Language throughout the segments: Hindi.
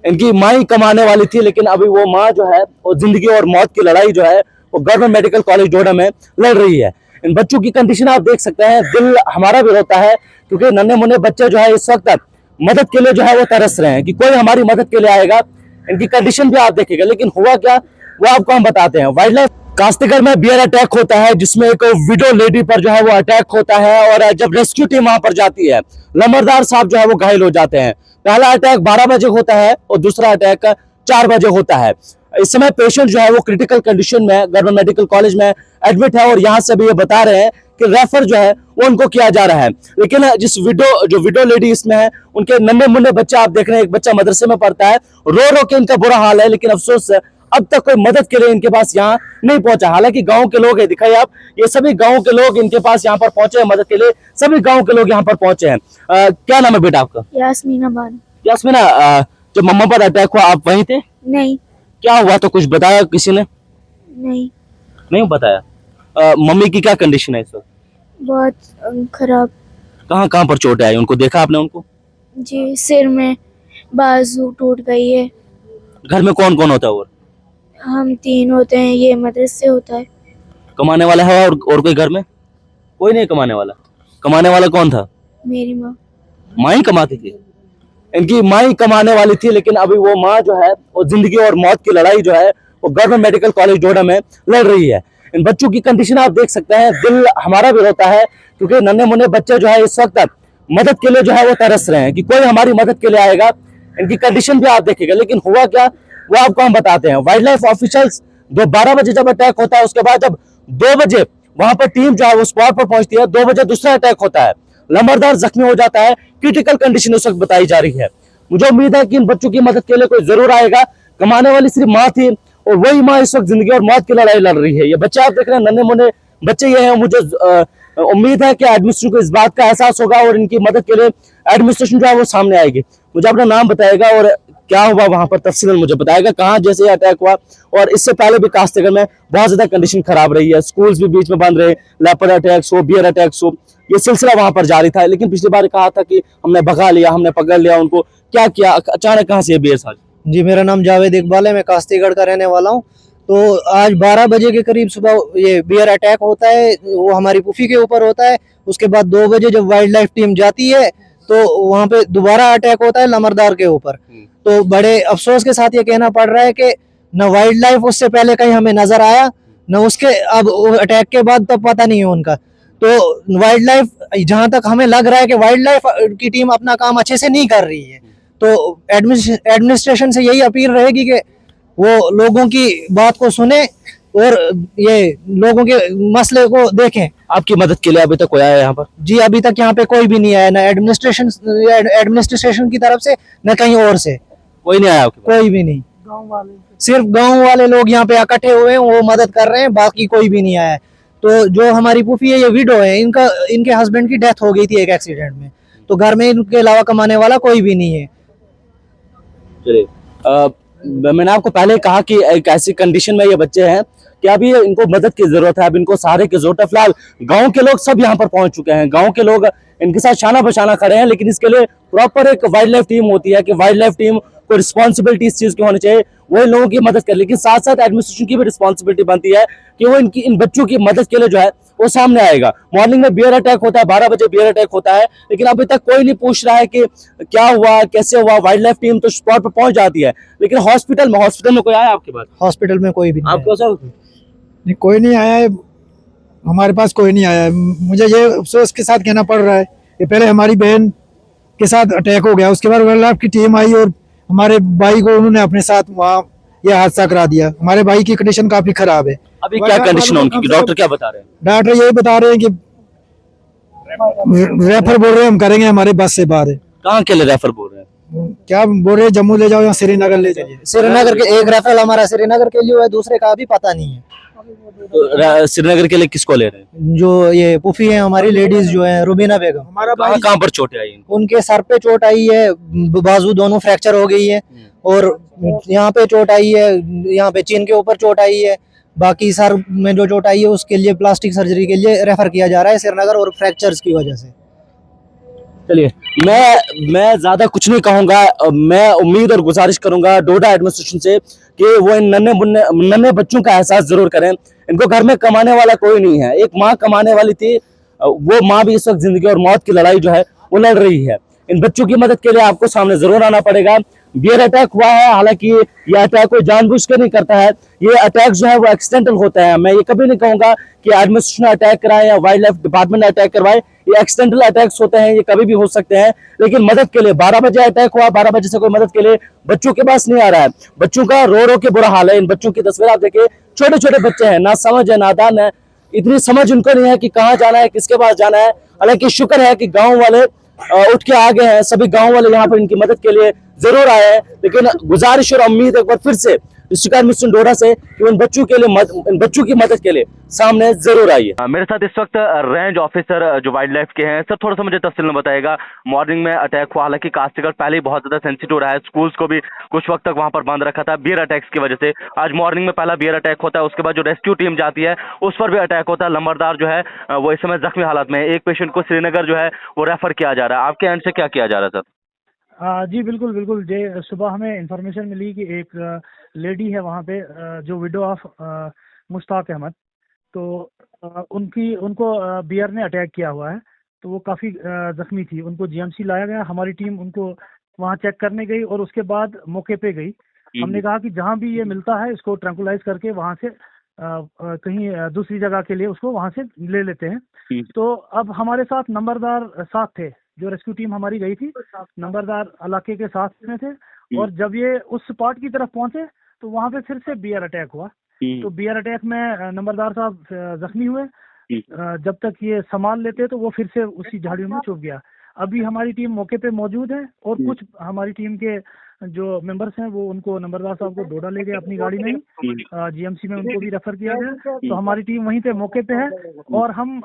इनकी माँ ही कमाने वाली थी, लेकिन अभी वो माँ जो है वो जिंदगी और मौत की लड़ाई जो है वो गवर्नमेंट मेडिकल कॉलेज डोडा में लड़ रही है। इन बच्चों की कंडीशन आप देख सकते हैं, दिल हमारा भी रोता है, क्योंकि नन्हे मुन्ने बच्चे जो है इस वक्त मदद के लिए जो है वो तरस रहे हैं कि कोई हमारी मदद के लिए आएगा। इनकी कंडीशन भी आप देखेंगे, लेकिन हुआ क्या वो आपको हम बताते हैं। वाइल्ड लाइफ कास्तिगर में बियर अटैक होता है, जिसमें एक विडो लेडी पर जो है वो अटैक होता है, और जब रेस्क्यू टीम वहां पर जाती है, लंबरदार साहब जो है वो घायल हो जाते हैं। पहला अटैक 12 बजे होता है और दूसरा अटैक 4 बजे होता है। इस समय पेशेंट जो है वो क्रिटिकल कंडीशन में गवर्नमेंट मेडिकल कॉलेज में एडमिट है, और यहाँ से भी ये बता रहे हैं कि रेफर जो है वो उनको किया जा रहा है। लेकिन जो विडो लेडी इसमें है, उनके नन्हे मुन्ने बच्चे आप देख रहे हैं, एक बच्चा मदरसे में पढ़ता है, रो रो के इनका बुरा हाल है, लेकिन अफसोस अब तक कोई मदद के लिए इनके पास यहाँ नहीं पहुंचा। हालांकि गांव के लोग है, दिखाइए आप, ये सभी गांव के लोग इनके पास यहाँ पर पहुंचे हैं मदद के लिए, सभी गांव के लोग यहाँ पर पहुंचे हैं। क्या नाम है बेटा आपका? यास्मीना बानो। यास्मीना, जब मम्मा पर अटैक हुआ आप वहीं थे? नहीं। क्या हुआ तो कुछ बताया किसी ने? नहीं। नहीं बताया। मम्मी की क्या कंडीशन है इस वक्त? बहुत खराब। कहाँ कहाँ पर चोट आई, उनको देखा आपने उनको? जी, सिर में, बाजू टूट गई है। घर में कौन कौन होता है? और हम 3 होते हैं, ये मदरसे होता है। कमाने वाला है और कोई घर में? कोई नहीं कमाने वाला। कमाने वाला कौन था? मेरी माँ। माँ ही कमाती थी? इनकी माँ ही कमाने वाली थी, लेकिन अभी वो माँ जो है वो जिंदगी और मौत की लड़ाई जो है वो गवर्नमेंट मेडिकल कॉलेज डोडा में लड़ रही है। इन बच्चों की कंडीशन आप देख सकते हैं, दिल हमारा भी रोता है, क्योंकि नन्हे मुन्ने बच्चे जो है इस वक्त मदद के लिए जो है वो तरस रहे हैं कि कोई हमारी मदद के लिए आएगा। इनकी कंडीशन भी आप देखेंगे, लेकिन हुआ क्या वो आपको हम बताते हैं। वाइल्ड लाइफ ऑफिशियल्स 12 बजे जब अटैक होता है, उसके बाद जब 2 बजे वहां पर टीम जो है वो स्पॉट पर पहुंचती है, 2 बजे दूसरा अटैक होता है, लंबरदार जख्मी हो जाता है, क्रिटिकल कंडीशन उस वक्त बताई जा रही है। मुझे उम्मीद है कि इन बच्चों की मदद के लिए कोई जरूर आएगा। कमाने वाली सिर्फ माँ थी, और वही माँ इस वक्त जिंदगी और मौत की लड़ाई लड़ रही है। ये बच्चे आप देख रहे हैं, नन्हे मुन्ने बच्चे ये हैं। मुझे उम्मीद है कि एडमिनिस्ट्रेशन को इस बात का एहसास होगा और इनकी मदद के लिए एडमिनिस्ट्रेशन जो है वो सामने आएगी। मुझे अपना नाम बताएगा और क्या हुआ वहां पर तफसीलन मुझे बताएगा, कहाँ जैसे अटैक हुआ। और इससे पहले भी कास्तिगर में बहुत ज्यादा कंडीशन खराब रही है, स्कूल्स भी बीच में बंद रहे, लेपर्ड अटैक्स हो, बियर अटैक्स हो, ये सिलसिला वहां पर जारी था। लेकिन पिछली बार कहा था कि हमने भगा लिया, हमने पकड़ लिया उनको, क्या किया? अचानक कहाँ से ये बियर साज? जी, मेरा नाम जावेद इकबाल है, मैं कास्तीगढ़ का रहने वाला हूँ। तो आज 12 बजे के करीब सुबह ये बियर अटैक होता है, वो हमारी पुफी के ऊपर होता है। उसके बाद 2 बजे जब वाइल्ड लाइफ टीम जाती है तो वहाँ पे दोबारा अटैक होता है लमरदार के ऊपर। तो बड़े अफसोस के साथ ये कहना पड़ रहा है कि न वाइल्ड लाइफ उससे पहले कहीं हमें नजर आया, न उसके अब अटैक के बाद तो पता नहीं है उनका। तो वाइल्ड लाइफ, जहाँ तक हमें लग रहा है कि वाइल्ड लाइफ की टीम अपना काम अच्छे से नहीं कर रही है। तो एडमिनिस्ट्रेशन से यही अपील रहेगी कि वो लोगों की बात को सुने और ये लोगों के मसले को देखें। आपकी मदद के लिए अभी तक कोई आया यहाँ पर? जी, अभी तक यहाँ पे कोई भी नहीं आया, ना एडमिनिस्ट्रेशन की तरफ से, न कहीं और से। कोई नहीं आया आपके पास? कोई भी नहीं। सिर्फ गांव वाले लोग यहाँ पे इकट्ठे हुए हैं, वो मदद कर रहे हैं, बाकी कोई भी नहीं आया है। तो जो हमारी फूफी है, ये विडो है, इनके हस्बैंड की डेथ हो गई थी एक एक्सीडेंट में। तो घर में इनके अलावा कमाने वाला कोई भी नहीं है। चलिए, मैंने आपको पहले कहा कि एक ऐसी कंडीशन में ये बच्चे हैं कि अभी इनको मदद की जरूरत है, अब इनको सहारे की जरूरत है। फिलहाल गांव के लोग सब यहाँ पर पहुंच चुके हैं, गांव के लोग इनके साथ शाना बशाना खड़े हैं, लेकिन इसके लिए प्रॉपर एक वाइल्ड लाइफ टीम होती है कि वाइल्ड लाइफ टीम को रिस्पॉन्सिबिलिटी इस चीज की होनी चाहिए, वही लोगों की मदद करे। लेकिन साथ साथ एडमिनिस्ट्रेशन की भी रिस्पॉन्सिबिलिटी बनती है कि वो इन बच्चों की मदद के लिए जो है वो सामने आएगा। मॉर्निंग में बियर अटैक होता है, 12 बजे बियर अटैक होता है, लेकिन अभी तक कोई नहीं पूछ रहा है कि क्या हुआ, कैसे हुआ। वाइल्ड लाइफ टीम तो स्पॉट पर पहुंच जाती है, लेकिन हॉस्पिटल में कोई आया आपके पास? हॉस्पिटल में कोई भी नहीं आपको सर? नहीं, कोई नहीं आया है, हमारे पास कोई नहीं आया है। मुझे ये अफसोस के साथ कहना पड़ रहा है कि पहले हमारी बहन के साथ अटैक हो गया, उसके बाद वाइल्ड लाइफ की टीम आई और हमारे भाई को उन्होंने अपने साथ वहाँ ये हादसा करा दिया। हमारे भाई की कंडीशन काफी खराब है। अभी क्या कंडीशन है उनकी? डॉक्टर क्या बता रहे हैं? डॉक्टर यही बता रहे हैं कि रेफर बोल रहे हैं, हम करेंगे, हमारे बस से बाहर है। कहाँ के लिए रेफर बोल रहे हैं? क्या बोल रहे हैं, जम्मू ले जाओ या श्रीनगर ले जाइए। श्रीनगर के एक रेफरल हमारा श्रीनगर के लिए है, दूसरे का अभी पता नहीं है। तो श्रीनगर के लिए किसको ले रहे हैं? जो ये पुफी है हमारी लेडीज जो है, रुबीना बेगम, हमारा भाई कहाँ पर चोटें आई इनको? उनके सर पे चोट आई है, बाजू दोनों फ्रैक्चर हो गई है, और यहाँ पे चोट आई है, यहाँ पे चीन के ऊपर चोट आई है। बाकी सर में जो चोट आई है उसके लिए प्लास्टिक सर्जरी के लिए रेफर किया जा रहा है श्रीनगर, और फ्रैक्चर्स की वजह से। चलिए, मैं ज्यादा कुछ नहीं कहूंगा। मैं उम्मीद और गुजारिश करूंगा डोडा एडमिनिस्ट्रेशन से कि वो इन नन्हे बच्चों का एहसास जरूर करें। इनको घर में कमाने वाला कोई नहीं है। एक माँ कमाने वाली थी, वो माँ भी इस वक्त जिंदगी और मौत की लड़ाई जो है वो लड़ रही है। इन बच्चों की मदद के लिए आपको सामने जरूर आना पड़ेगा। बियर अटैक हुआ है, हालांकि ये अटैक कोई जानबूझ के नहीं करता है। ये अटैक जो है वो एक्सीडेंटल होता है। मैं ये कभी नहीं कहूंगा कि एडमिनिस्ट्रेशन अटैक कराए या वाइल्ड लाइफ डिपार्टमेंट अटैक करवाए। ये एक्सीडेंटल अटैक्स होते हैं, ये कभी भी हो सकते हैं। लेकिन मदद के लिए 12 बजे अटैक हुआ, 12 बजे से कोई मदद के लिए बच्चों के पास नहीं आ रहा है। बच्चों का रो रो के बुरा हाल है। इन बच्चों की तस्वीर आप देखिए, छोटे छोटे बच्चे हैं, ना समझ है, नादान है। इतनी समझ उनको नहीं है कि कहाँ जाना है, किसके पास जाना है। हालांकि शुक्र है कि गांव वाले उठ के आ गए हैं। सभी गांव वाले यहाँ पर इनकी मदद के लिए जरूर आए हैं। लेकिन गुजारिश और उम्मीद एक बार फिर से डिस्ट्रिक्ट एडमिनिस्ट्रेशन डोडा से कि उन बच्चों के लिए इन बच्चों की मदद के लिए सामने जरूर आइए। मेरे साथ इस वक्त रेंज ऑफिसर जो वाइल्ड लाइफ के हैं। सर, थोड़ा सा मुझे तफसील में बताइएगा। मॉर्निंग में अटैक हुआ, हालांकि कास्टिगढ़ पहले ही बहुत ज्यादा सेंसिटिव रहा है। स्कूल्स को भी कुछ वक्त तक वहां पर बंद रखा था बियर अटैक्स की वजह से। आज मॉर्निंग में पहला बियर अटैक होता है, उसके बाद जो रेस्क्यू टीम जाती है उस पर भी अटैक होता है। लंबरदार जो है वो इस समय जख्मी हालत में है। एक पेशेंट को श्रीनगर जो है वो रेफर किया जा रहा है। आपके एंड से क्या किया जा रहा है सर? जी बिल्कुल बिल्कुल। जे सुबह हमें इंफॉर्मेशन मिली कि एक लेडी है वहाँ पे, जो विडो ऑफ मुश्ताक अहमद, तो उनको बियर ने अटैक किया हुआ है। तो वो काफ़ी जख्मी थी। उनको जीएमसी लाया गया। हमारी टीम उनको वहाँ चेक करने गई और उसके बाद मौके पे गई। हमने कहा कि जहाँ भी ये मिलता है इसको ट्रैंकुलाइज करके वहाँ से कहीं दूसरी जगह के लिए उसको वहाँ से ले लेते हैं। तो अब हमारे साथ नंबरदार साथ थे, जो रेस्क्यू टीम हमारी गई थी, नंबरदार इलाके के साथ में थे। और जब ये उस स्पॉट की तरफ पहुंचे तो वहां पे फिर से बियर अटैक हुआ। तो बियर अटैक में नंबरदार साहब जख्मी हुए। जब तक ये संभाल लेते तो वो फिर से उसी झाड़ियों में छुप गया। अभी हमारी टीम मौके पे मौजूद है और कुछ हमारी टीम के जो मेंबर्स हैं वो उनको नंबरदार साहब को डोडा ले गए अपनी गाड़ी में ही। जीएमसी में उनको भी रेफर किया गया। तो हमारी टीम वहीं पे मौके पे है और हम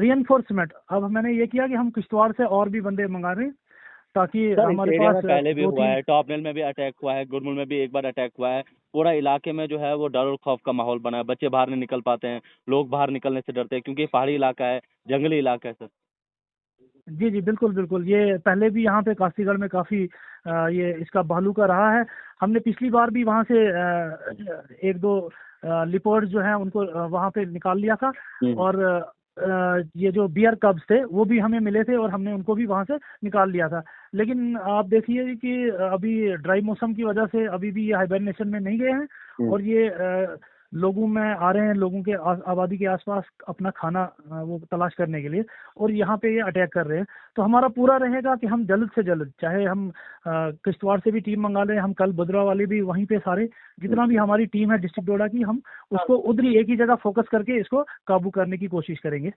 रीएनफोर्समेंट, अब मैंने ये किया कि हम किश्तवाड़ से और भी बंदे मंगा रहे हैं ताकि हमारे पास पहले भी हुआ है, टॉप नेल में भी अटैक हुआ है, गुरमुल में भी एक बार अटैक हुआ है। पूरा इलाके में जो है वो डर और खौफ का माहौल बना है। बच्चे बाहर नहीं निकल पाते हैं, लोग बाहर निकलने से डरते हैं क्योंकि पहाड़ी इलाका है, जंगली इलाका है सर। जी जी बिल्कुल बिल्कुल। ये पहले भी यहाँ पे काशीगढ़ में काफ़ी ये इसका भालू का रहा है। हमने पिछली बार भी वहाँ से एक दो लिपर्ड जो हैं उनको वहाँ पे निकाल लिया था। और ये जो बियर कब्स थे वो भी हमें मिले थे और हमने उनको भी वहाँ से निकाल लिया था। लेकिन आप देखिए कि अभी ड्राई मौसम की वजह से अभी भी ये हाइबरनेशन में नहीं गए हैं और ये लोगों में आ रहे हैं, लोगों के आबादी के आसपास अपना खाना वो तलाश करने के लिए, और यहाँ पे ये अटैक कर रहे हैं। तो हमारा पूरा रहेगा कि हम जल्द से जल्द, चाहे हम किश्तवाड़ से भी टीम मंगा लें, हम कल बुधरा वाले भी वहीं पे सारे जितना भी हमारी टीम है डिस्ट्रिक्ट डोडा की, हम उसको उधर ही एक ही जगह फोकस करके इसको काबू करने की कोशिश करेंगे।